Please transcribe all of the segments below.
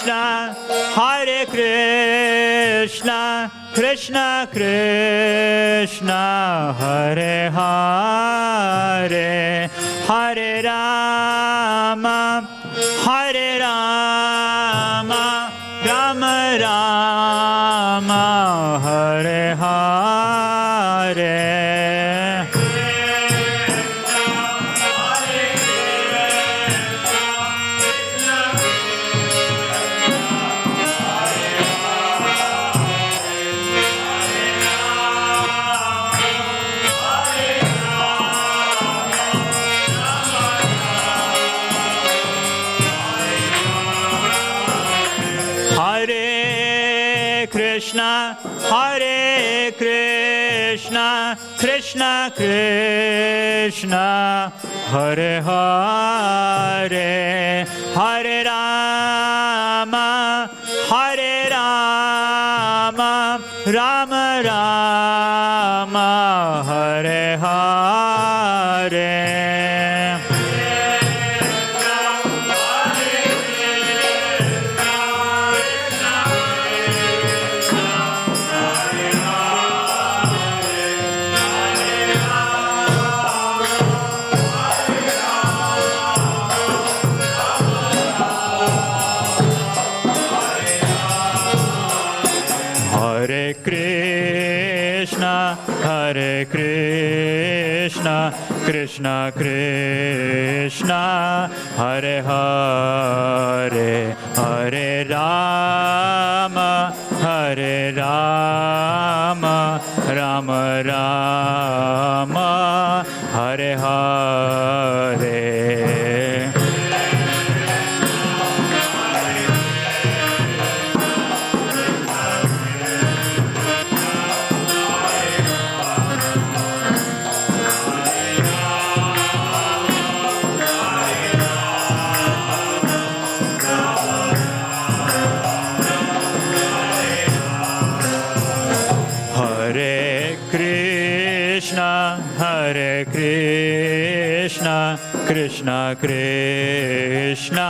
Krishna, Hare Krishna, Krishna Krishna, Hare Hare, Hare Rama, Hare Rama, Rama Rama, Hare Hare. Krishna, Hare Krishna, Krishna Krishna, Hare Hare, Hare Rama, Hare Rama, Rama Rama, Hare Hare. Hare Krishna, Hare Krishna, Krishna Krishna, Hare Hare, Hare Rama, Hare Rama, Rama Rama, Hare Hare. Hare Krishna, Krishna Krishna,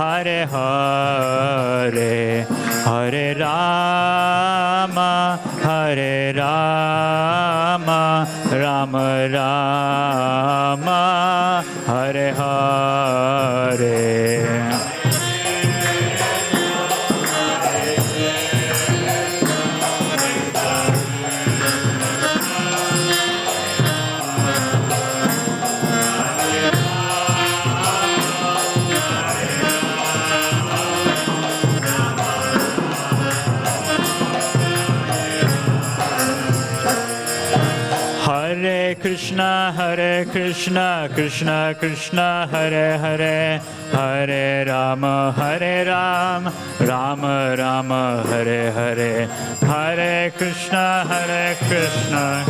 Hare Hare, Hare Rama, Hare Rama, Rama Rama, Hare Hare. Hare Krishna, Krishna Krishna, Hare Hare, Hare Rama, Rama Rama, Hare Hare, Hare Krishna, Krishna.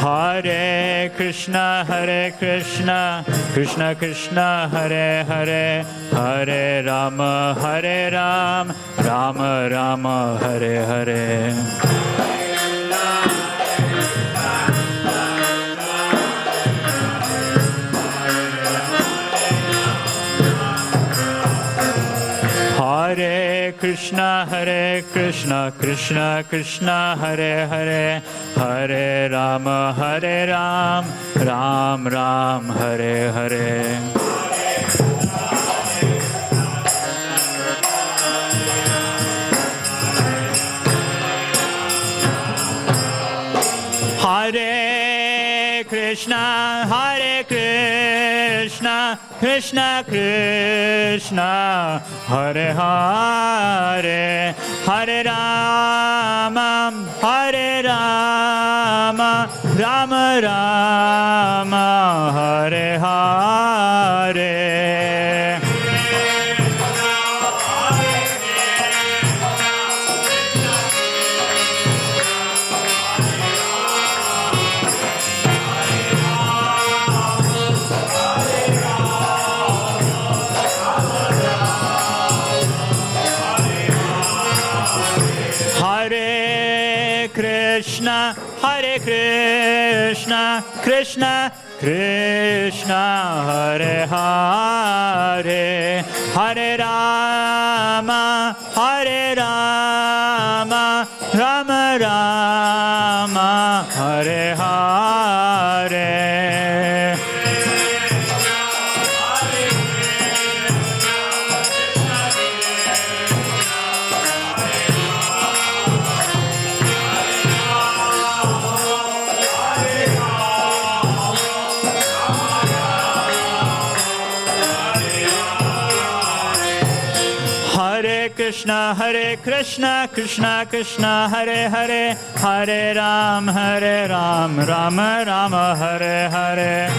Hare Krishna, Krishna Krishna, Hare Hare, Hare Rama, Rama Rama, Hare Hare. Hare Krishna, Krishna Krishna, Hare Hare, Hare Rama, Ram Ram, Hare Hare. Hare Krishna, Krishna Krishna, Hare Hare, Hare Rama, Rama Rama, Hare Hare. Hare Krishna, Krishna Krishna, Hare Hare, Hare Rama, Hare Rama, Rama Rama, Hare Hare. Krishna, Hare Krishna, Krishna Krishna, Hare Hare, Hare Ram, Rama Rama, Hare Hare.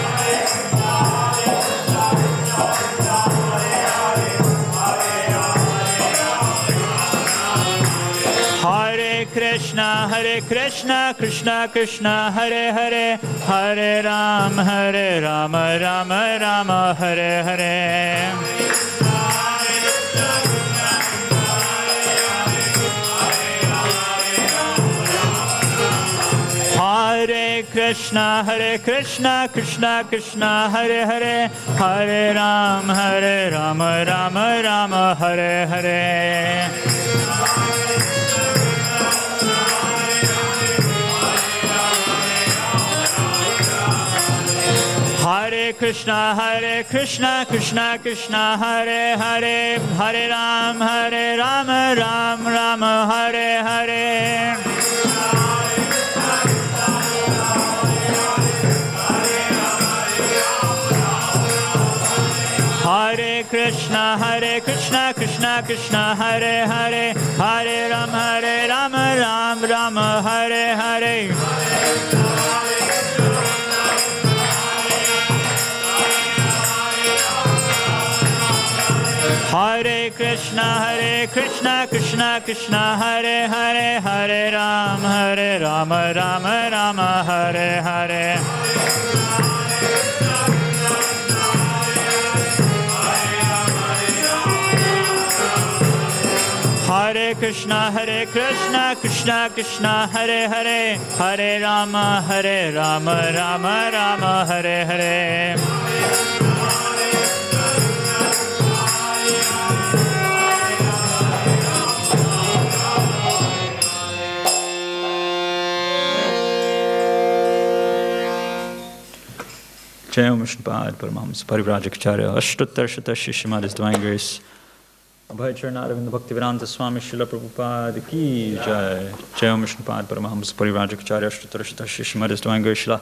Hare Krishna, Krishna Krishna, Hare Hare, Hare Ram, Rama Rama, Hare Hare. Hare Krishna, Krishna Krishna, Hare Hare, Hare Ram, Rama Rama, Hare Hare. Hare Krishna, Krishna Krishna, Hare Hare, Hare Ram, Rama, Hare Hare. Hare Krishna, Krishna Krishna, Hare Hare, Hare Ram, Rama, Hare Hare. Hare Krishna, Krishna Hare Hare, Hare Ram, Rama, Hare Hare. Hare Krishna, Krishna Hare Hare, Hare Rama, Rama, Hare Hare. Jai Om Vishnupada Paramahamsa Parivrajacharya Ashtotter Shata Shishimad His Divine Grace Abhay Charanavinda Bhaktivedanta Swami Srila Prabhupada Ki Jai. Jai Om Vishnupada Paramahamsa Parivrajacharya Ashtotter Shata Shishimad His Divine Grace Srila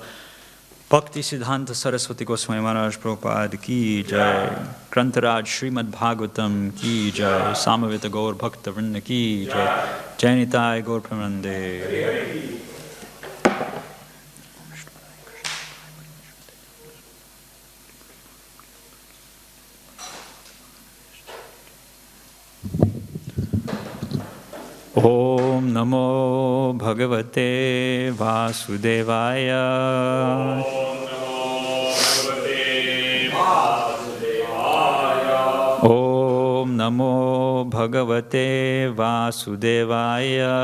Bhakti Siddhanta Saraswati Goswami Maharaj Prabhupada Ki Jai. Grantaraj Srimad Bhagavatam Ki Jai. Samavita Gaur Bhakta Vrinda Ki Jai. Jainitai Gaur Pramanande. Om Namo Bhagavate Vasudevaya. Om Namo Bhagavate Vasudevaya.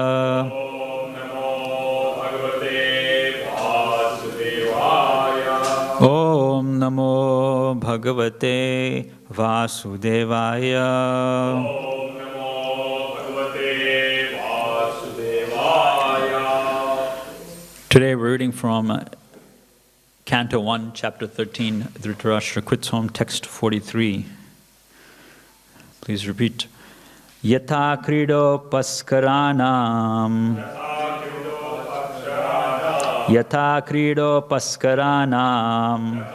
Om Namo Bhagavate Vasudevaya. Today we're reading from Canto 1, Chapter 13, Dhritarashtra quits home, text 43. Please repeat. Yatha krido paskaranam. Yatha krido paskaranam.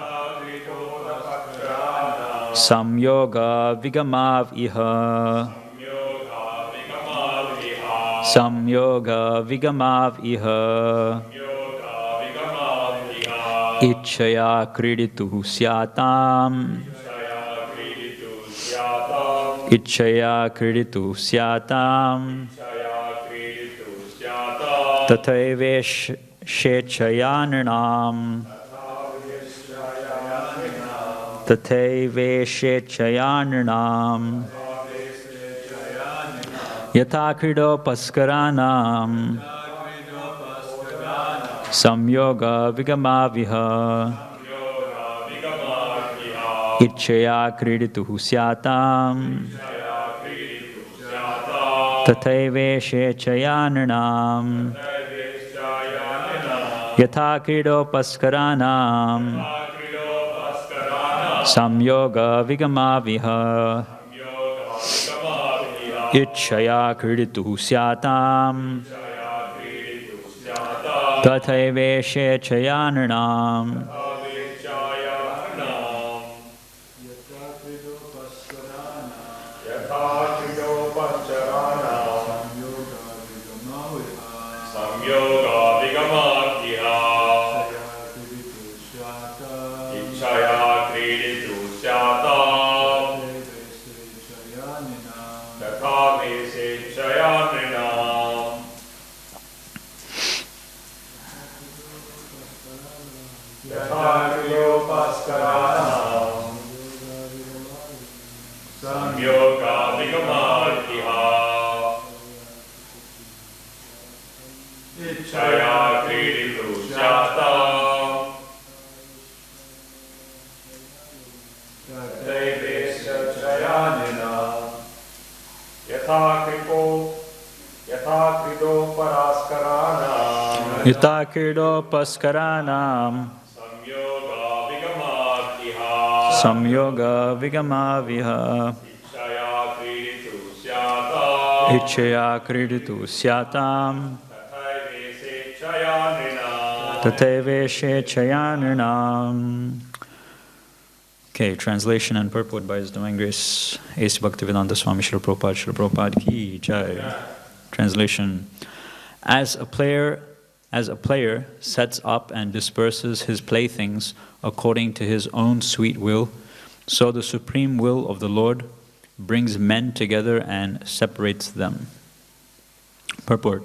Samyoga vigamav iha. Samyoga vigamav iha. Ichaya kriditu syatam. Ichaya kriditu syatam. Tathavesh shechayanam. Tathavesh shechayanam. Yatha krido paskaranam. Samyoga Vigamaviha Ichaya Kridituhu Syatam Tathaive Chayananam Yatha Kridopaskaranam Samyoga Vigamaviha Ichaya Kridituhu Syatam Tathaive Chayananam Yatha Kridopaskaranam Samyoga Vigamaviha Ichaya Kriditu Syatam Tathaive Chayananam. Okay, translation and purport by His Divine Grace A.C. Bhaktivedanta Swami Srila Prabhupada Ki Jai. Translation. As a player sets up and disperses his playthings according to his own sweet will, so the supreme will of the Lord brings men together and separates them. Purport.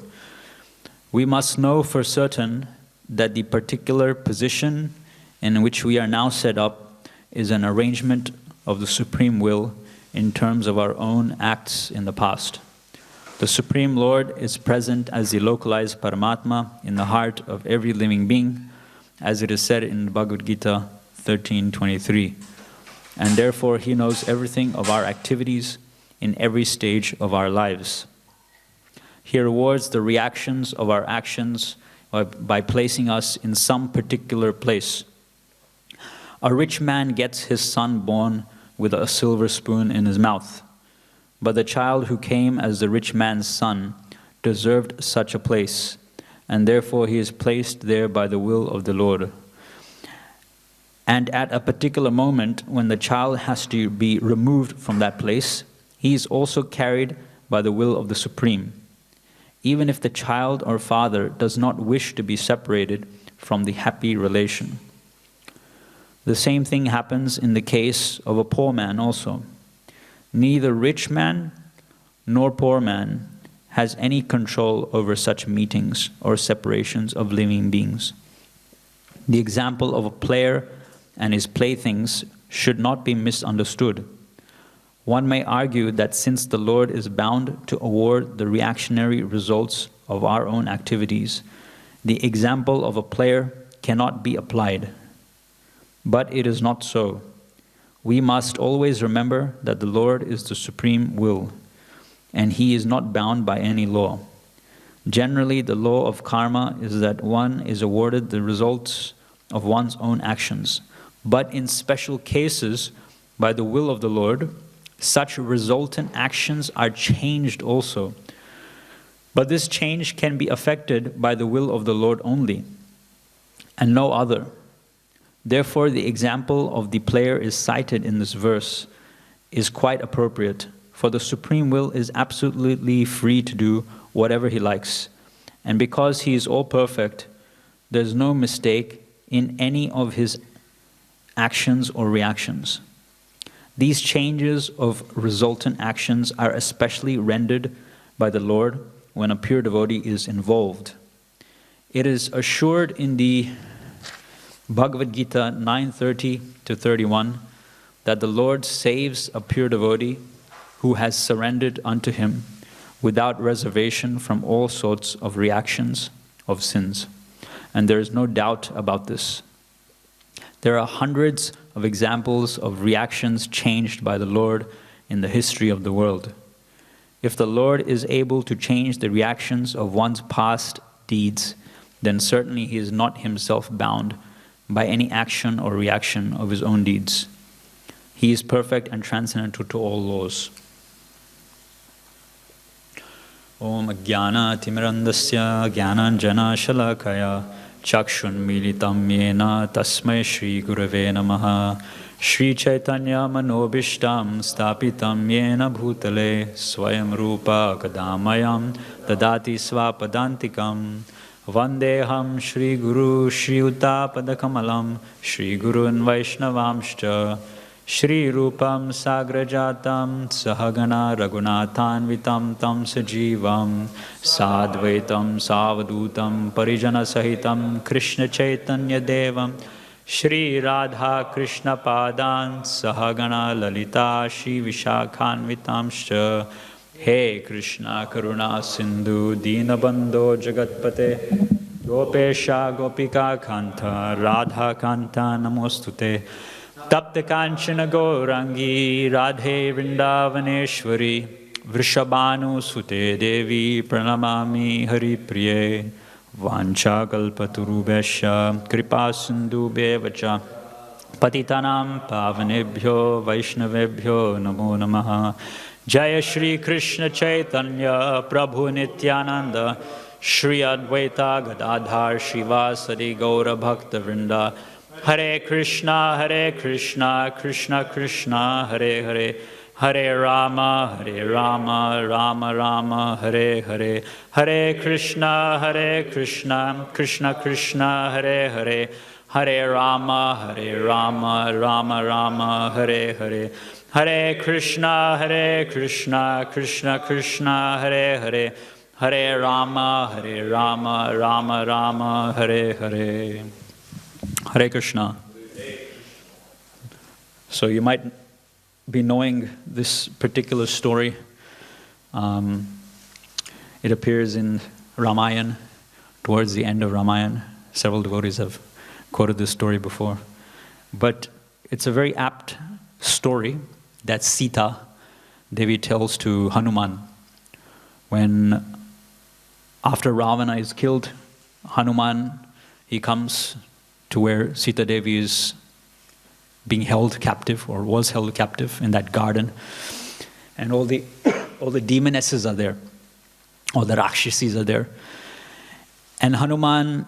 We must know for certain that the particular position in which we are now set up is an arrangement of the supreme will in terms of our own acts in the past. The Supreme Lord is present as the localized Paramatma in the heart of every living being, as it is said in Bhagavad Gita 13:23. And therefore He knows everything of our activities in every stage of our lives. He rewards the reactions of our actions by placing us in some particular place. A rich man gets his son born with a silver spoon in his mouth. But the child who came as the rich man's son deserved such a place, and therefore he is placed there by the will of the Lord. And at a particular moment, when the child has to be removed from that place, he is also carried by the will of the Supreme, even if the child or father does not wish to be separated from the happy relation. The same thing happens in the case of a poor man also. Neither rich man nor poor man has any control over such meetings or separations of living beings. The example of a player and his playthings should not be misunderstood. One may argue that since the Lord is bound to award the reactionary results of our own activities, the example of a player cannot be applied. But it is not so. We must always remember that the Lord is the supreme will, and He is not bound by any law. Generally, the law of karma is that one is awarded the results of one's own actions. But in special cases, by the will of the Lord, such resultant actions are changed also. But this change can be effected by the will of the Lord only, and no other. Therefore, the example of the player is cited in this verse is quite appropriate, for the Supreme Will is absolutely free to do whatever He likes. And because He is all perfect, there is no mistake in any of His actions or reactions. These changes of resultant actions are especially rendered by the Lord when a pure devotee is involved. It is assured in the Bhagavad Gita 9:30-31 that the Lord saves a pure devotee who has surrendered unto Him without reservation from all sorts of reactions of sins. and there is no doubt about this. There are hundreds of examples of reactions changed by the Lord in the history of the world. If the Lord is able to change the reactions of one's past deeds, then certainly he is not himself bound by any action or reaction of his own deeds. He is perfect and transcendental to all laws. Om Jnana Timirandasya Jnananjana Shalakaya Chakshun Militam Yena Tasmai Shri Gurave Namaha Shri Chaitanya Manobishtam Stapitam Yena Bhutale Swayam Rupa Kadamayam Dadati Swapadantikam Vandeham Shri Guru Shri Uttapadakamalam Shri Gurun Vaishnavamshcha Shri Rupam Sagrajatam Sahagana Raghunathanvitam Tam Sajivam Sadvaitam Savadutam Parijana Sahitam Krishna Chaitanya Devam Shri Radha Krishna Padan Sahagana Lalita Shri Vishakhanvitamscha He Krishna Karuna Sindhu Dinabandho Jagatpate Gopesha Gopika Kanta Radha Kanta Namostute Tapta Kanchana Gaurangi Radhe Vrindavaneshwari Vrishabhanu Sute Devi Pranamami Hari Priye Vancha Kalpaturubhesha Kripa Sindhu Bevacha Patitanam Pavanebhyo Vaishnavebhyo Namo Namaha Jaya Shri Krishna Chaitanya Prabhu Nityananda Shri Advaita Gadadhar Shivasadi Gaura Bhakta Vrinda Hare Krishna, Krishna Krishna, Hare Hare, Hare Rama, Rama Rama, Hare Hare, Hare Krishna, Krishna Krishna, Hare Hare, Hare Rama, Rama Rama, Hare Hare, Hare Krishna, Krishna Krishna, Hare Hare, Hare Rama, Rama Rama, Hare Hare. Hare Krishna. So you might be knowing this particular story. It appears in Ramayana, towards the end of Ramayana. Several devotees have quoted this story before. But it's a very apt story that Sita Devi tells to Hanuman. When after Ravana is killed, Hanuman, he comes to where Sita Devi is being held captive, or was held captive in that garden, and all the demonesses are there, all the Rakshasis are there, and Hanuman,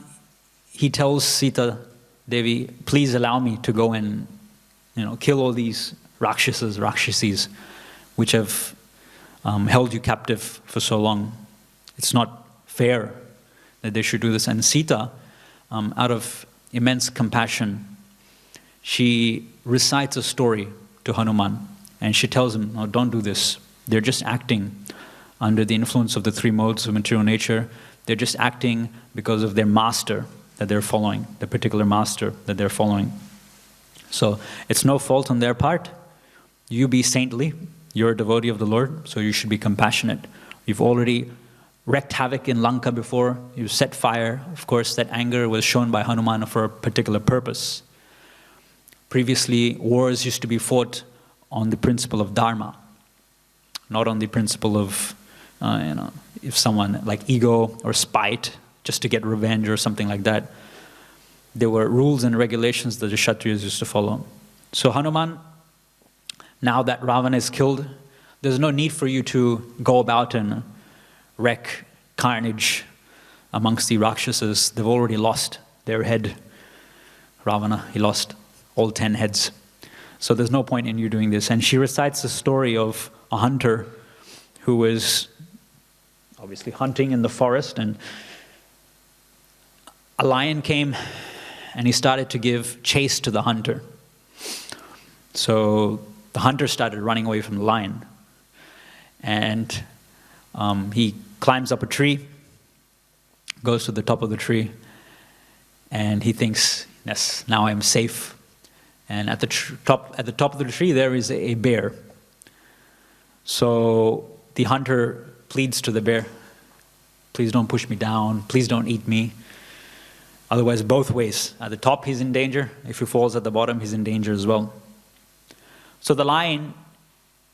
he tells Sita Devi, please allow me to go and kill all these Rakshasis, which have held you captive for so long. It's not fair that they should do this. And Sita, out of immense compassion, she recites a story to Hanuman, and she tells him, no, don't do this. They're just acting under the influence of the three modes of material nature. They're just acting because of their master that they're following, the particular master that they're following. So it's no fault on their part. You be saintly. You're a devotee of the Lord, so you should be compassionate. You've already wreaked havoc in Lanka before, you set fire. Of course, that anger was shown by Hanuman for a particular purpose. Previously, wars used to be fought on the principle of dharma, not on the principle of, if someone, like ego or spite, just to get revenge or something like that. There were rules and regulations that the Kshatriyas used to follow. So Hanuman, now that Ravana is killed, there's no need for you to go about and wreak carnage amongst the Rakshasas. They've already lost their head. Ravana, he lost all 10 heads. So there's no point in you doing this. And she recites the story of a hunter who was obviously hunting in the forest, and a lion came and he started to give chase to the hunter. So the hunter started running away from the lion. And he climbs up a tree, goes to the top of the tree, and he thinks, yes, now I'm safe. And at the top of the tree there is a bear. So the hunter pleads to the bear, please don't push me down, please don't eat me. Otherwise, both ways. At the top, he's in danger. If he falls at the bottom, he's in danger as well. So the lion,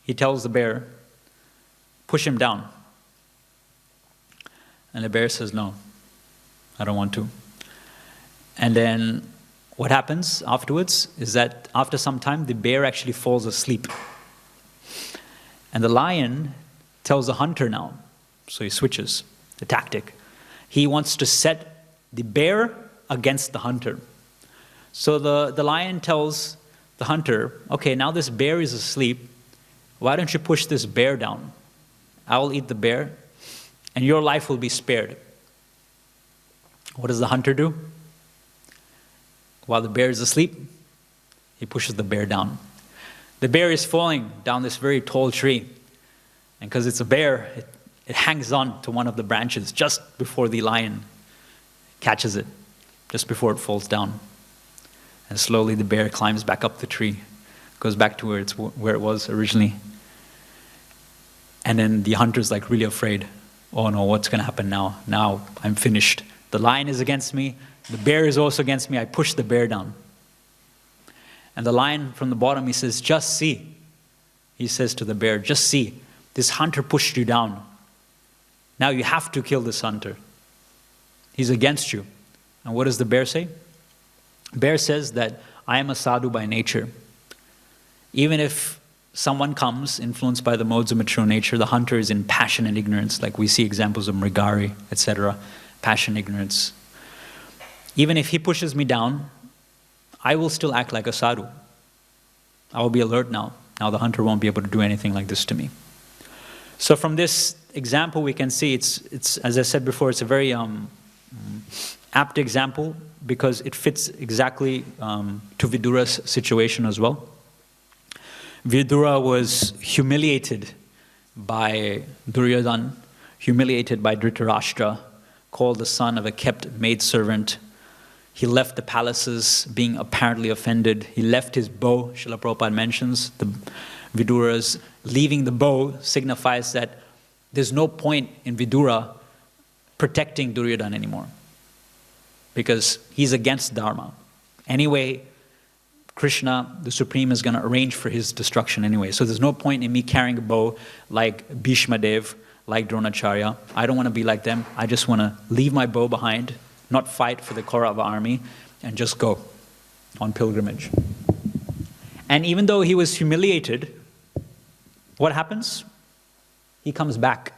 he tells the bear, push him down. And the bear says, no, I don't want to. And then what happens afterwards is that after some time, the bear actually falls asleep. And the lion tells the hunter now, so he switches the tactic. He wants to set the bear against the hunter. So the lion tells the hunter, okay, now this bear is asleep. Why don't you push this bear down? I will eat the bear, and your life will be spared. What does the hunter do? While the bear is asleep, he pushes the bear down. The bear is falling down this very tall tree. And because it's a bear, it hangs on to one of the branches just before the lion catches it, just before it falls down. And slowly the bear climbs back up the tree, goes back to where it was originally. And then the hunter's like really afraid. Oh no, what's going to happen now? Now I'm finished. The lion is against me. The bear is also against me. I push the bear down. And the lion from the bottom, he says, just see. He says to the bear, just see. This hunter pushed you down. Now you have to kill this hunter. He's against you. And what does the bear say? Bear says that I am a sadhu by nature. Even if someone comes influenced by the modes of material nature, the hunter is in passion and ignorance, like we see examples of Mrigari, etc. Passion, ignorance. Even if he pushes me down, I will still act like a sadhu. I will be alert now. Now the hunter won't be able to do anything like this to me. So from this example, we can see it's as I said before, it's a very apt example because it fits exactly to Vidura's situation as well. Vidura was humiliated by Duryodhana, humiliated by Dhritarashtra, called the son of a kept maidservant. He left the palaces being apparently offended. He left his bow. Srila Prabhupada mentions the Vidura's leaving the bow signifies that there's no point in Vidura protecting Duryodhana anymore because he's against Dharma. Anyway, Krishna, the Supreme, is going to arrange for his destruction anyway. So there's no point in me carrying a bow like Bhishma Dev, like Dronacharya. I don't want to be like them. I just want to leave my bow behind, not fight for the Kaurava army, and just go on pilgrimage. And even though he was humiliated, what happens? He comes back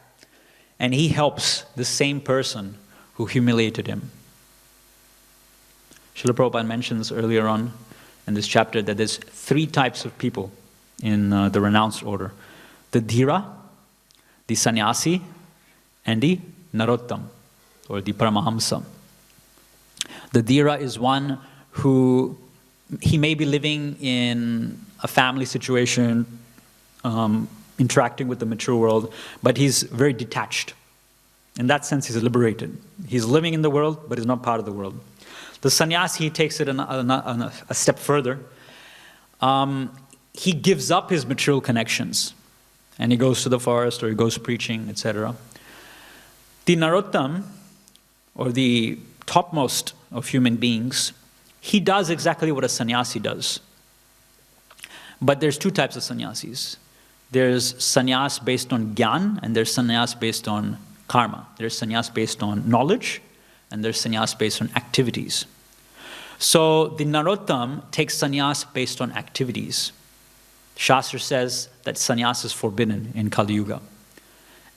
and he helps the same person who humiliated him. Srila Prabhupada mentions earlier on in this chapter that there's 3 types of people in the renounced order. The Dhira, the Sannyasi, and the Narottam, or the Paramahamsa. The Dhira is one who, he may be living in a family situation, interacting with the mature world, but he's very detached. In that sense, he's liberated. He's living in the world, but he's not part of the world. The sannyasi, he takes it a step further. He gives up his material connections, and he goes to the forest, or he goes preaching, etc. The Narottam, or the topmost of human beings, he does exactly what a sannyasi does. But there's 2 types of sannyasis. There's sannyas based on gyan, and there's sannyas based on karma. There's sannyas based on knowledge, and there's sannyas based on activities. So the Narottam takes sannyas based on activities. Shastra says that sannyas is forbidden in Kali Yuga.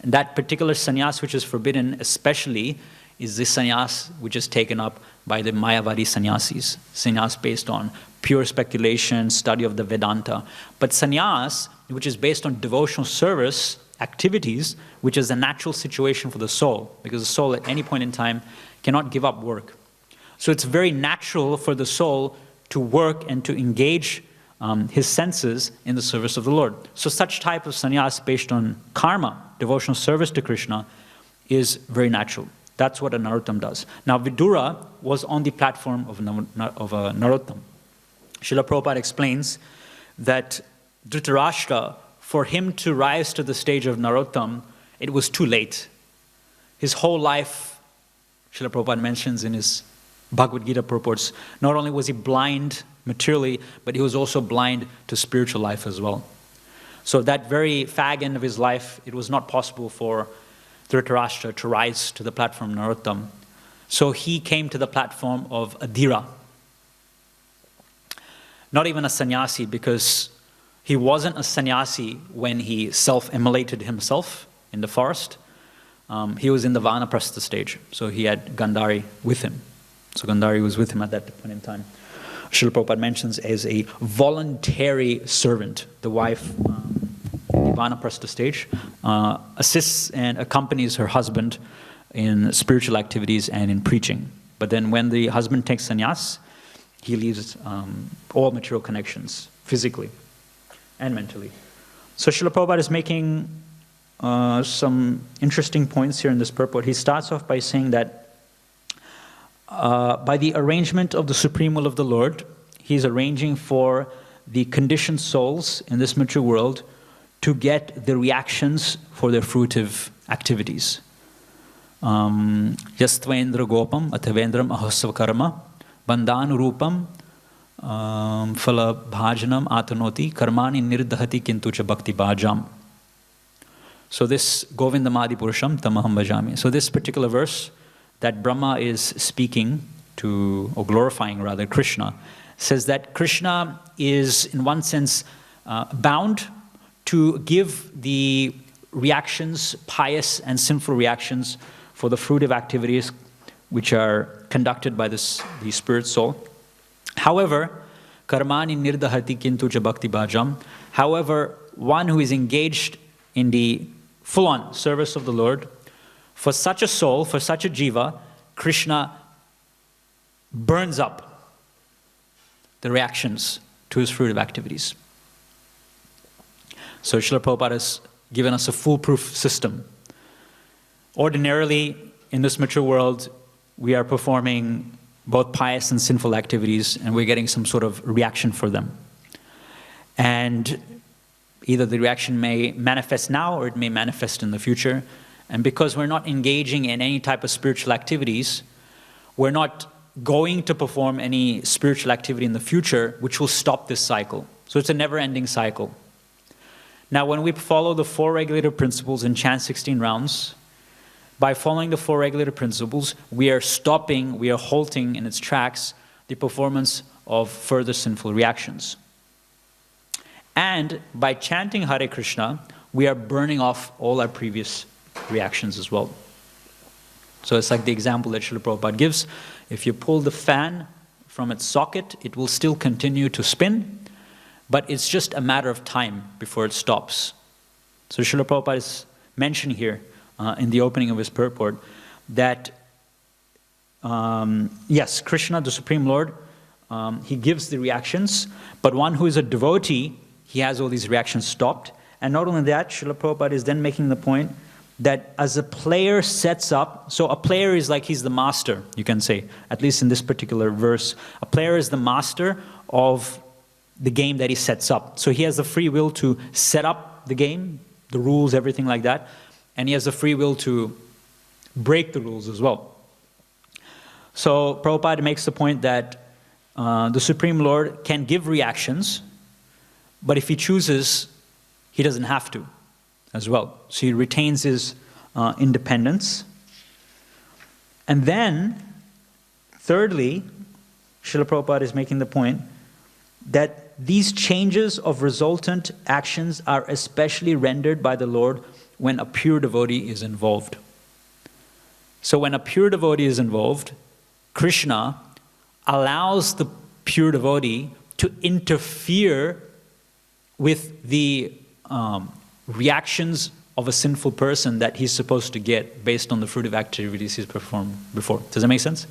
And that particular sannyas which is forbidden especially is the sannyas which is taken up by the Mayavadi sannyasis. Sannyas based on pure speculation, study of the Vedanta. But sannyas, which is based on devotional service activities, which is a natural situation for the soul, because the soul at any point in time cannot give up work. So it's very natural for the soul to work and to engage his senses in the service of the Lord. So such type of sannyas based on karma, devotional service to Krishna, is very natural. That's what a Narottam does. Now Vidura was on the platform of a Narottam. Srila Prabhupada explains that Dhritarashtra, for him to rise to the stage of Narottam, it was too late. His whole life, Srila Prabhupada mentions in his Bhagavad Gita purports, not only was he blind materially, but he was also blind to spiritual life as well. So that very fag end of his life, it was not possible for Dhritarashtra to rise to the platform of Narottam. So he came to the platform of Adhira. Not even a sannyasi, because he wasn't a sannyasi when he self-immolated himself in the forest. He was in the Vanaprastha stage, so he had Gandhari with him. So Gandhari was with him at that point in time. Srila Prabhupada mentions as a voluntary servant, the wife in the Vanaprastha stage assists and accompanies her husband in spiritual activities and in preaching. But then when the husband takes sannyas, he leaves all material connections, physically and mentally. So Srila Prabhupada is making some interesting points here in this purport. He starts off by saying that by the arrangement of the supreme will of the Lord, he's arranging for the conditioned souls in this material world to get the reactions for their fruitive activities. Yastvendra gopam athavendram ahasva karma bandhanurupam phala bhajanam atanoti karmani nirdhati kintucha bhakti bhajam. So this Govindamadi Purusham tamaham bhajami. So this particular verse that Brahma is speaking to, or glorifying rather, Krishna, says that Krishna is in one sense bound to give the reactions, pious and sinful reactions for the fruitive activities which are conducted by the spirit soul. However, karmani nirdhati kintucha bhakti bhajam. However, one who is engaged in the full-on service of the Lord, for such a soul, for such a jiva, Krishna burns up the reactions to his fruitive activities. So Srila Prabhupada has given us a foolproof system. Ordinarily, in this mature world, we are performing both pious and sinful activities, and we're getting some sort of reaction for them. And either the reaction may manifest now or it may manifest in the future. And because we're not engaging in any type of spiritual activities, we're not going to perform any spiritual activity in the future, which will stop this cycle. So it's a never-ending cycle. Now, when we follow the 4 regulative principles and chant 16 rounds, by following the 4 regulative principles, we are stopping, we are halting in its tracks the performance of further sinful reactions. And by chanting Hare Krishna, we are burning off all our previous reactions as well. So it's like the example that Srila Prabhupada gives. If you pull the fan from its socket, it will still continue to spin, but it's just a matter of time before it stops. So Srila Prabhupada is mentioning here in the opening of his purport that yes, Krishna, the Supreme Lord, he gives the reactions, but one who is a devotee, he has all these reactions stopped. And not only that, Srila Prabhupada is then making the point that as a player sets up, so a player is like he's the master, you can say, at least in this particular verse. A player is the master of the game that he sets up. So he has the free will to set up the game, the rules, everything like that, and he has the free will to break the rules as well. So Prabhupada makes the point that the Supreme Lord can give reactions, but if he chooses, he doesn't have to as well. So he retains his independence. And then, thirdly, Srila Prabhupada is making the point that these changes of resultant actions are especially rendered by the Lord when a pure devotee is involved. So when a pure devotee is involved, Krishna allows the pure devotee to interfere with the reactions of a sinful person that he's supposed to get based on the fruitive activities he's performed before. Does that make sense?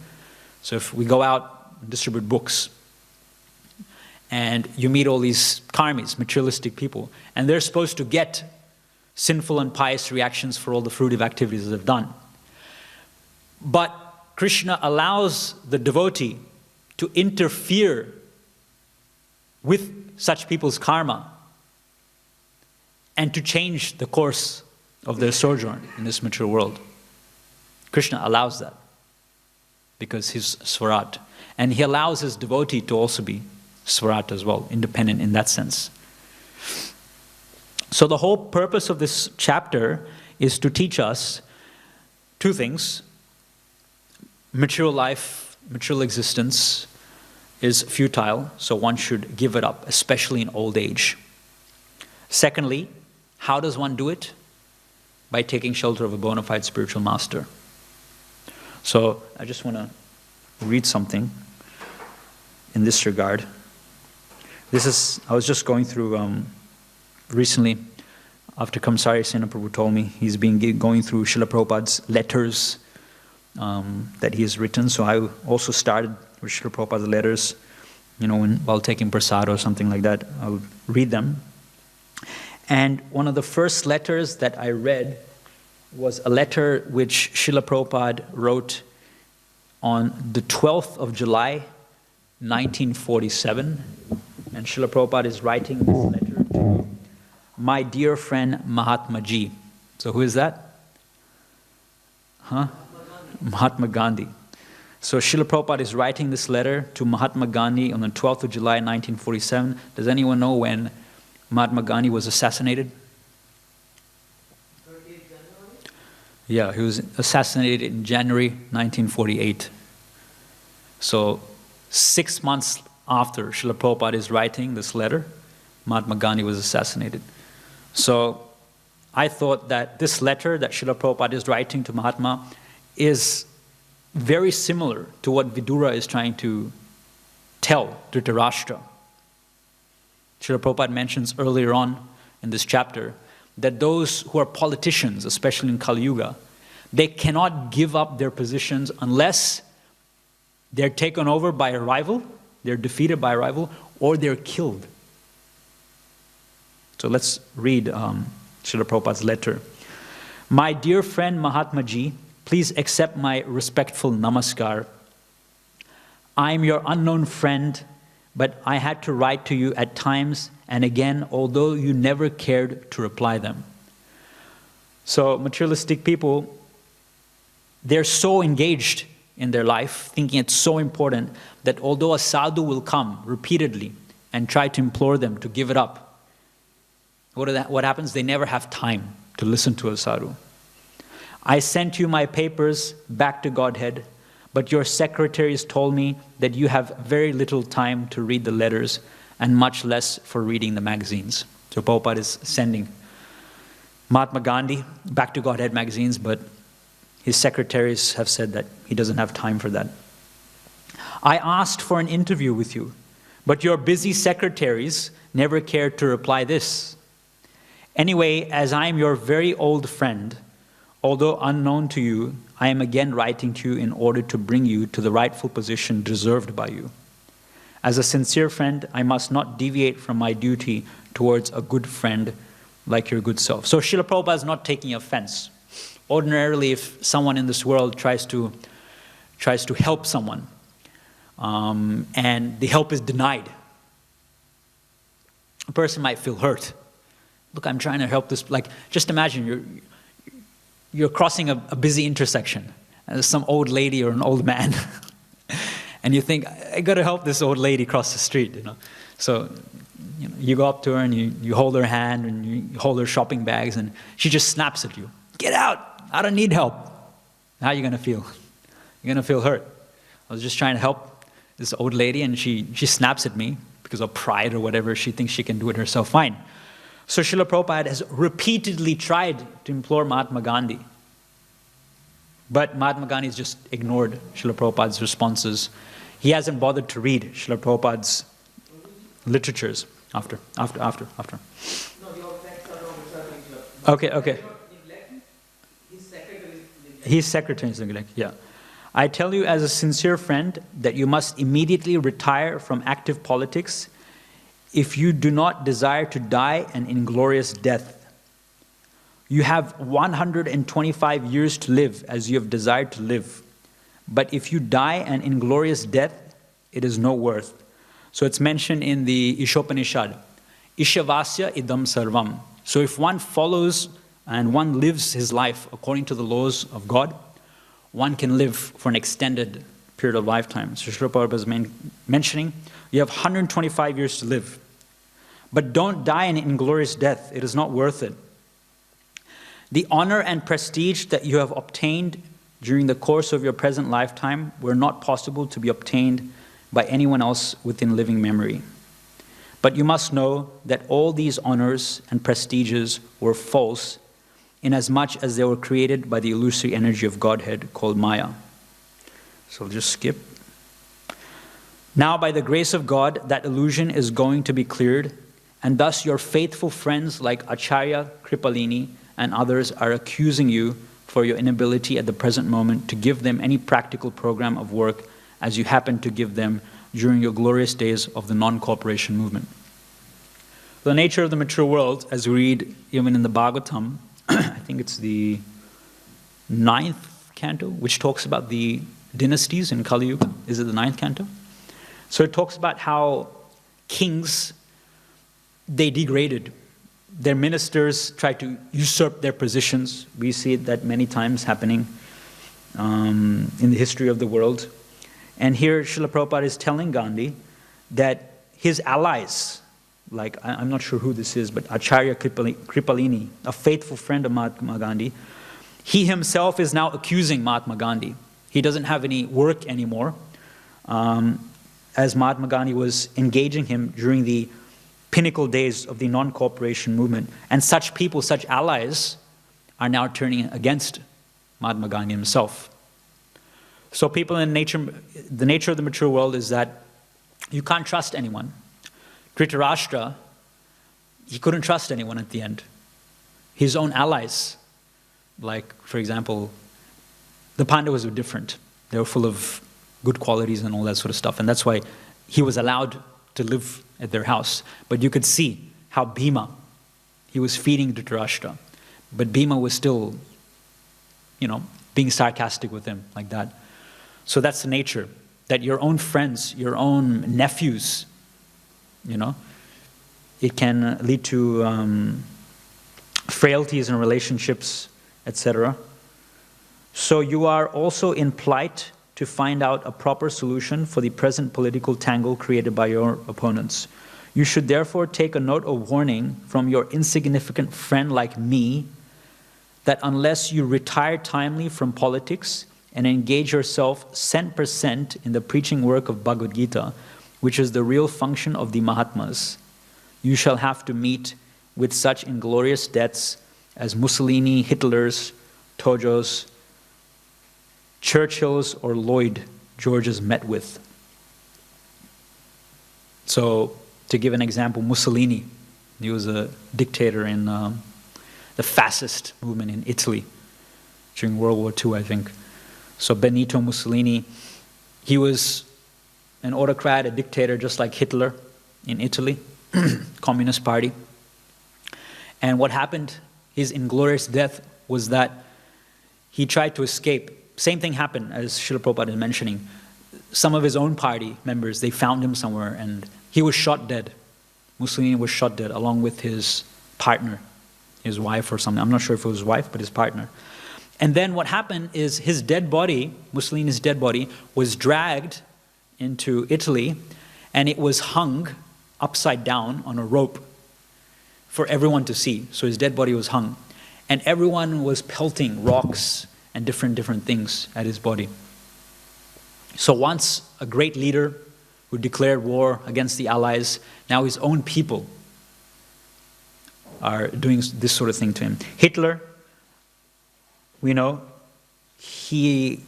So if we go out and distribute books, and you meet all these karmis, materialistic people, and they're supposed to get sinful and pious reactions for all the fruitive activities that they've done. But Krishna allows the devotee to interfere with such people's karma and to change the course of their sojourn in this material world. Krishna allows that. because he's Swarat. And he allows his devotee to also be Swarat as well, independent in that sense. So the whole purpose of this chapter is to teach us two things. Material life, material existence is futile, so one should give it up, especially in old age. Secondly, how does one do it? By taking shelter of a bona fide spiritual master. So I just want to read something in this regard. I was just going through recently, after Kamsari Sena Prabhu told me, he's been going through Srila Prabhupada's letters that he has written. So I also started with Srila Prabhupada's letters, while taking prasad or something like that. I'll read them. And one of the first letters that I read was a letter which Srila Prabhupada wrote on the 12th of July, 1947. And Srila Prabhupada is writing this letter to my dear friend Mahatma Ji. So who is that? Mahatma Gandhi. So Srila Prabhupada is writing this letter to Mahatma Gandhi on the 12th of July, 1947. Does anyone know when Mahatma Gandhi was assassinated? 30th January? Yeah, he was assassinated in January 1948. So 6 months after Srila Prabhupada is writing this letter, Mahatma Gandhi was assassinated. So I thought that this letter that Srila Prabhupada is writing to Mahatma is very similar to what Vidura is trying to tell Dhritarashtra. Srila Prabhupada mentions earlier on in this chapter that those who are politicians, especially in Kali Yuga, they cannot give up their positions unless they're taken over by a rival, they're defeated by a rival, or they're killed. So let's read Srila Prabhupada's letter. My dear friend Mahatma Ji, please accept my respectful namaskar. I am your unknown friend, but I had to write to you at times and again, although you never cared to reply them. So materialistic people, they're so engaged in their life, thinking it's so important, that although a sadhu will come repeatedly and try to implore them to give it up, what happens? They never have time to listen to a sadhu. I sent you my papers back to Godhead, but your secretaries told me that you have very little time to read the letters and much less for reading the magazines. So Prabhupada is sending Mahatma Gandhi back to Godhead magazines, but his secretaries have said that he doesn't have time for that. I asked for an interview with you, but your busy secretaries never cared to reply this. Anyway, as I am your very old friend, although unknown to you, I am again writing to you in order to bring you to the rightful position deserved by you. As a sincere friend, I must not deviate from my duty towards a good friend like your good self. So Srila Prabhupada is not taking offense. Ordinarily, if someone in this world tries to help someone, and the help is denied, a person might feel hurt. Look, I'm trying to help this. Like, just imagine you're crossing a busy intersection, and there's some old lady or an old man, and you think, I got to help this old lady cross the street. So you go up to her and you hold her hand and you hold her shopping bags, and she just snaps at you. Get out! I don't need help. How are you going to feel? You're going to feel hurt. I was just trying to help this old lady, and she snaps at me because of pride or whatever. She thinks she can do it herself. Fine. So Srila Prabhupada has repeatedly tried to implore Mahatma Gandhi. But Mahatma Gandhi has just ignored Srila Prabhupada's responses. He hasn't bothered to read Srila Prabhupada's literatures after. No, your texts are on researching. Okay. His secretary is neglect, yeah. I tell you as a sincere friend that you must immediately retire from active politics if you do not desire to die an inglorious death. You have 125 years to live as you have desired to live. But if you die an inglorious death, it is no worth. So it's mentioned in the Ishopanishad, Ishavasya idam sarvam. So if one follows and one lives his life according to the laws of God, one can live for an extended period of lifetime. So Srila Prabhupada is mentioning, you have 125 years to live. But don't die an inglorious death. It is not worth it. The honor and prestige that you have obtained during the course of your present lifetime were not possible to be obtained by anyone else within living memory. But you must know that all these honors and prestiges were false, inasmuch as they were created by the illusory energy of Godhead called Maya. So I'll just skip. Now, by the grace of God, that illusion is going to be cleared, and thus your faithful friends like Acharya Kripalini and others are accusing you for your inability at the present moment to give them any practical program of work as you happen to give them during your glorious days of the non-cooperation movement. The nature of the mature world, as we read even in the Bhagavatam, I think it's the 9th canto, which talks about the dynasties in Kali Yuga. Is it the 9th canto? So it talks about how kings, they degraded. Their ministers tried to usurp their positions. We see that many times happening in the history of the world. And here Srila Prabhupada is telling Gandhi that his allies, like I'm not sure who this is, but Acharya Kripalini, a faithful friend of Mahatma Gandhi, he himself is now accusing Mahatma Gandhi. He doesn't have any work anymore, as Mahatma Gandhi was engaging him during the pinnacle days of the non-cooperation movement. And such people, such allies, are now turning against Mahatma Gandhi himself. So people in the nature of the mature world is that you can't trust anyone. Dhritarashtra, he couldn't trust anyone at the end. His own allies, like, for example, the Pandavas were different. They were full of good qualities and all that sort of stuff. And that's why he was allowed to live at their house. But you could see how Bhima, he was feeding Dhritarashtra. But Bhima was still, being sarcastic with him like that. So that's the nature, that your own friends, your own nephews, it can lead to frailties in relationships, etc. So you are also in plight to find out a proper solution for the present political tangle created by your opponents. You should therefore take a note of warning from your insignificant friend like me that unless you retire timely from politics and engage yourself 100% in the preaching work of Bhagavad Gita, which is the real function of the Mahatmas, you shall have to meet with such inglorious deaths as Mussolini, Hitler's, Tojo's, Churchill's, or Lloyd George's met with. So, to give an example, Mussolini, he was a dictator in the fascist movement in Italy during World War II, I think. So Benito Mussolini, he was an autocrat, a dictator, just like Hitler in Italy, Communist Party. And what happened, his inglorious death, was that he tried to escape. Same thing happened, as Srila Prabhupada is mentioning. Some of his own party members, they found him somewhere, and he was shot dead. Mussolini was shot dead, along with his partner, his wife or something. I'm not sure if it was his wife, but his partner. And then what happened is his dead body, Mussolini's dead body, was dragged into Italy, and it was hung upside down on a rope for everyone to see. So his dead body was hung. And everyone was pelting rocks and different things at his body. So once a great leader who declared war against the Allies, now his own people are doing this sort of thing to him. Hitler, we know, he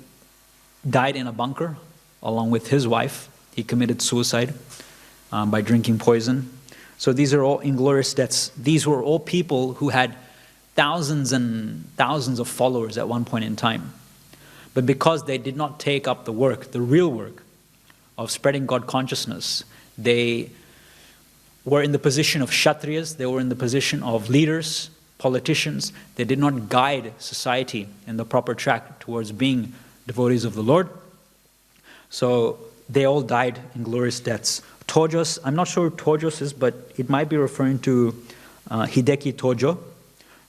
died in a bunker along with his wife. He committed suicide by drinking poison. So these are all inglorious deaths. These were all people who had thousands and thousands of followers at one point in time. But because they did not take up the work, the real work of spreading God consciousness, they were in the position of Kshatriyas, they were in the position of leaders, politicians. They did not guide society in the proper track towards being devotees of the Lord. So they all died in glorious deaths. Tojos, I'm not sure who Tojos is, but it might be referring to Hideki Tojo,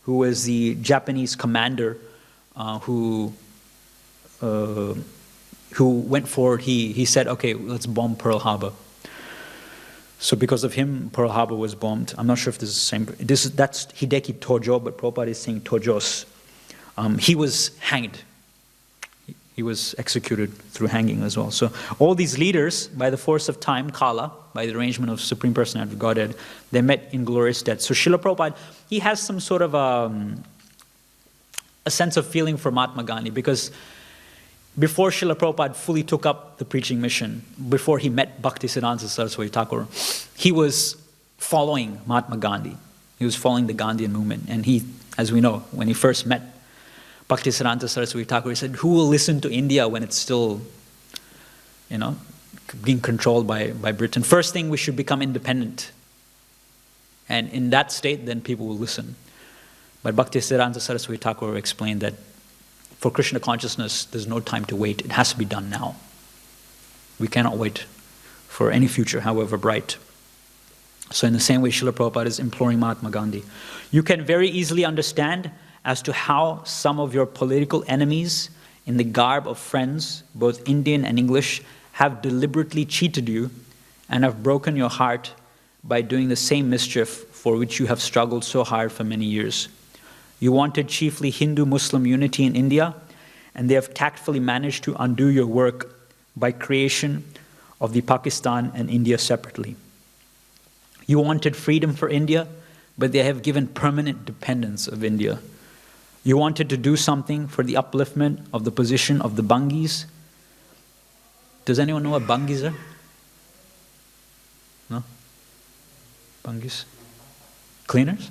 who was the Japanese commander who who went forward, he said, okay, let's bomb Pearl Harbor. So because of him, Pearl Harbor was bombed. I'm not sure if this is the same. That's Hideki Tojo, but Prabhupada is saying Tojos. He was hanged. He was executed through hanging as well. So all these leaders, by the force of time, Kala, by the arrangement of Supreme Personality of Godhead, they met in glorious death. So Srila Prabhupada, he has some sort of a sense of feeling for Mahatma Gandhi, because before Srila Prabhupada fully took up the preaching mission, before he met Bhaktisiddhanta Saraswati Thakur, he was following Mahatma Gandhi. He was following the Gandhian movement. And he, as we know, when he first met Bhaktisiddhanta Saraswati Thakur, he said, who will listen to India when it's still, being controlled by Britain? First thing, we should become independent. And in that state, then people will listen. But Bhaktisiddhanta Saraswati Thakur explained that for Krishna consciousness, there's no time to wait. It has to be done now. We cannot wait for any future, however bright. So in the same way, Srila Prabhupada is imploring Mahatma Gandhi. You can very easily understand as to how some of your political enemies in the garb of friends, both Indian and English, have deliberately cheated you and have broken your heart by doing the same mischief for which you have struggled so hard for many years. You wanted chiefly Hindu-Muslim unity in India, and they have tactfully managed to undo your work by creation of the Pakistan and India separately. You wanted freedom for India, but they have given permanent dependence of India. You wanted to do something for the upliftment of the position of the Bangis. Does anyone know what Bangis are? No? Bangis? Cleaners?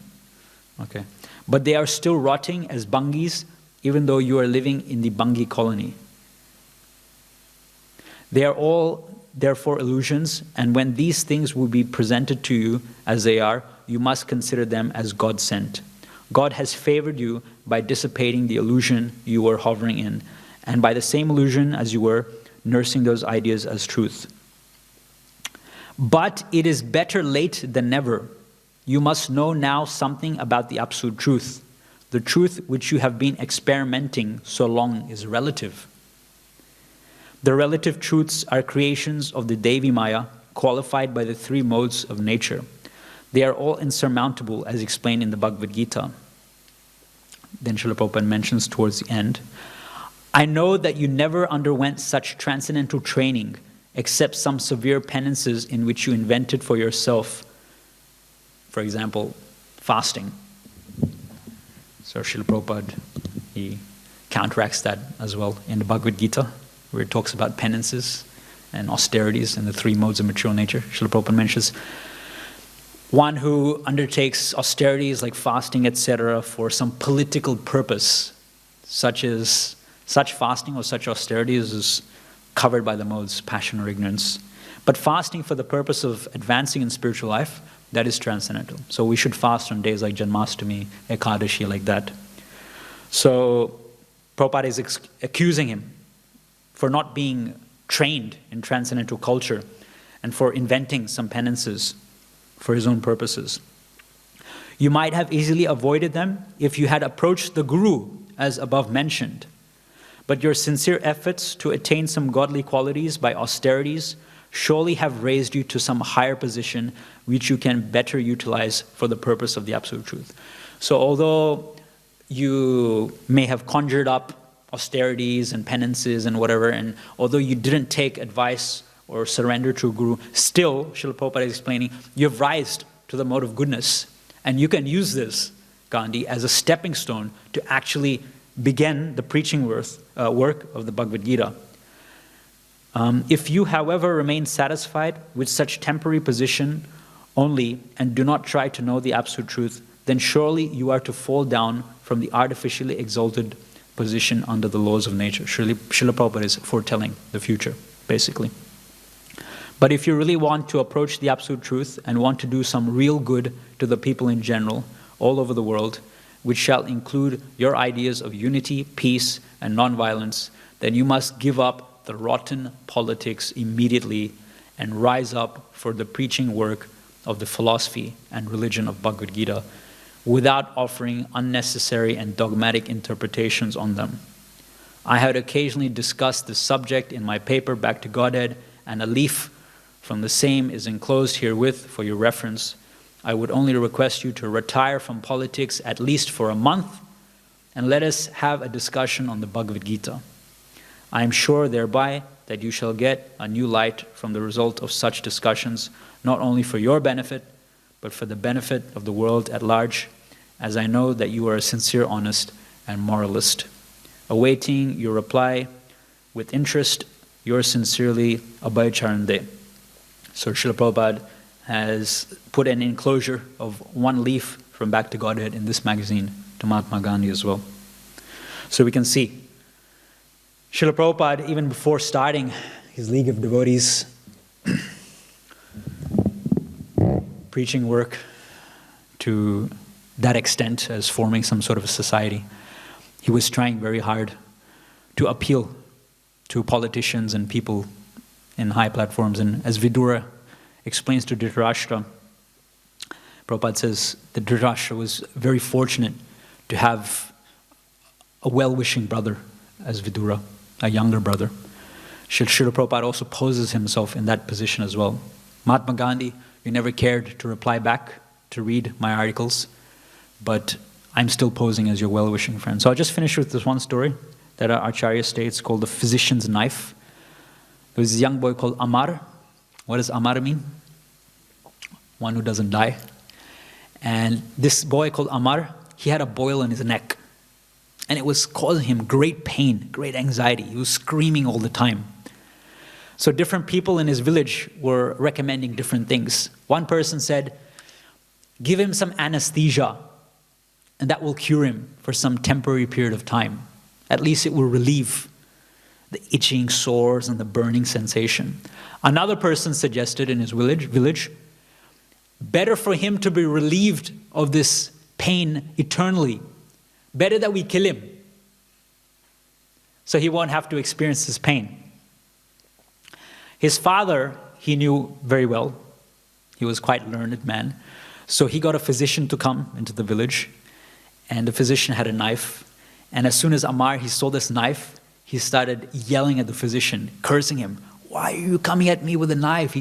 Okay. But they are still rotting as Bangis, even though you are living in the Bangi colony. They are all, therefore, illusions, and when these things will be presented to you as they are, you must consider them as God sent. God has favored you by dissipating the illusion you were hovering in, and by the same illusion as you were, nursing those ideas as truth. But it is better late than never. You must know now something about the absolute truth. The truth which you have been experimenting so long is relative. The relative truths are creations of the Devi Maya, qualified by the three modes of nature. They are all insurmountable, as explained in the Bhagavad Gita. Then Srila Prabhupada mentions towards the end, I know that you never underwent such transcendental training, except some severe penances in which you invented for yourself. For example, fasting. So Srila Prabhupada, he counteracts that as well in the Bhagavad Gita, where it talks about penances and austerities and the three modes of material nature. Srila Prabhupada mentions one who undertakes austerities like fasting, etc., for some political purpose, such fasting or such austerities is covered by the modes, passion or ignorance. But fasting for the purpose of advancing in spiritual life, that is transcendental. So we should fast on days like Janmashtami, Ekadashi, like that. So Prabhupada is accusing him for not being trained in transcendental culture and for inventing some penances for his own purposes. You might have easily avoided them if you had approached the Guru, as above mentioned. But your sincere efforts to attain some godly qualities by austerities surely have raised you to some higher position which you can better utilize for the purpose of the absolute truth. So although you may have conjured up austerities and penances and whatever, and although you didn't take advice or surrender to a guru, still, Srila Prabhupada is explaining, you've rised to the mode of goodness. And you can use this, Gandhi, as a stepping stone to actually begin the preaching work of the Bhagavad Gita. If you, however, remain satisfied with such temporary position only and do not try to know the absolute truth, then surely you are to fall down from the artificially exalted position under the laws of nature. Srila Prabhupada is foretelling the future, basically. But if you really want to approach the absolute truth and want to do some real good to the people in general, all over the world, which shall include your ideas of unity, peace, and nonviolence, then you must give up the rotten politics immediately and rise up for the preaching work of the philosophy and religion of Bhagavad Gita without offering unnecessary and dogmatic interpretations on them. I had occasionally discussed this subject in my paper, Back to Godhead, and a leaf from the same is enclosed herewith for your reference. I would only request you to retire from politics at least for a month and let us have a discussion on the Bhagavad Gita. I am sure thereby that you shall get a new light from the result of such discussions, not only for your benefit, but for the benefit of the world at large, as I know that you are a sincere, honest, and moralist. Awaiting your reply with interest, yours sincerely, Abhay Charan De. So Srila Prabhupada has put an enclosure of one leaf from Back to Godhead in this magazine to Mahatma Gandhi as well. So we can see Srila Prabhupada, even before starting his League of Devotees preaching work to that extent as forming some sort of a society, he was trying very hard to appeal to politicians and people in high platforms. And as Vidura explains to Dhritarashtra, Prabhupada says that Dhritarashtra was very fortunate to have a well-wishing brother as Vidura, a younger brother. Srila Prabhupada also poses himself in that position as well. Mahatma Gandhi, you never cared to reply back, to read my articles, but I'm still posing as your well-wishing friend. So I'll just finish with this one story that Acharya states called the physician's knife. There was a young boy called Amar. What does Amar mean? One who doesn't die. And this boy called Amar, he had a boil on his neck. And it was causing him great pain, great anxiety. He was screaming all the time. So different people in his village were recommending different things. One person said, give him some anesthesia, and that will cure him for some temporary period of time. At least it will relieve the itching sores and the burning sensation. Another person suggested in his village, better for him to be relieved of this pain eternally. Better that we kill him, so he won't have to experience this pain. His father, he knew very well. He was quite a learned man. So he got a physician to come into the village, and the physician had a knife. And as soon as Amar, he saw this knife, he started yelling at the physician, cursing him. Why are you coming at me with a knife?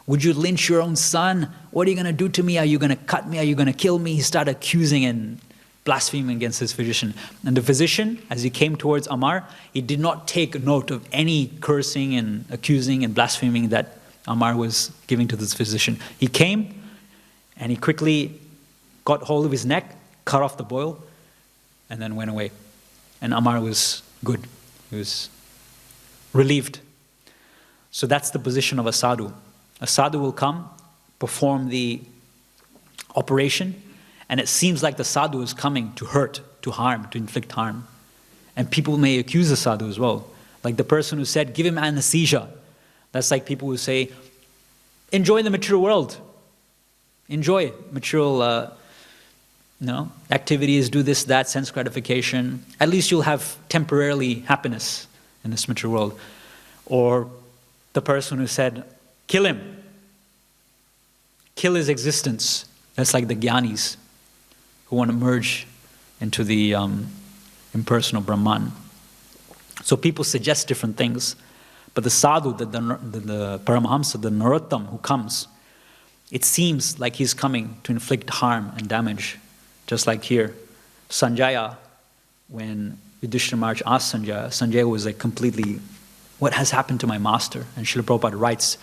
Would you lynch your own son? What are you going to do to me? Are you going to cut me? Are you going to kill me? He started accusing and blaspheming against his physician. And the physician, as he came towards Amar, he did not take note of any cursing and accusing and blaspheming that Amar was giving to this physician. He came and he quickly got hold of his neck, cut off the boil, and then went away. And Amar was good. He was relieved. So that's the position of a sadhu. A sadhu will come, perform the operation, and it seems like the sadhu is coming to hurt, to harm, to inflict harm. And people may accuse the sadhu as well. Like the person who said, give him anesthesia. That's like people who say, enjoy the material world. Enjoy material activities, do this, that, sense gratification. At least you'll have temporarily happiness in this material world. Or the person who said, kill him. Kill his existence. That's like the jnanis who want to merge into the impersonal Brahman. So people suggest different things. But the sadhu, the Paramahamsa, the Narottam who comes, it seems like he's coming to inflict harm and damage. Just like here, Sanjaya, when Yudhishthira Maharaj asked Sanjaya was like completely, what has happened to my master? And Srila Prabhupada writes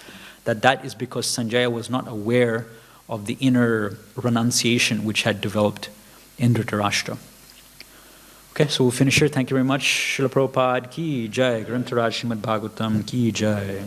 that is because Sanjaya was not aware of the inner renunciation which had developed in Dhritarashtra. Okay, so we'll finish here. Thank you very much. Srila Prabhupada ki jai. Grantaraj Srimad Bhagavatam ki jai.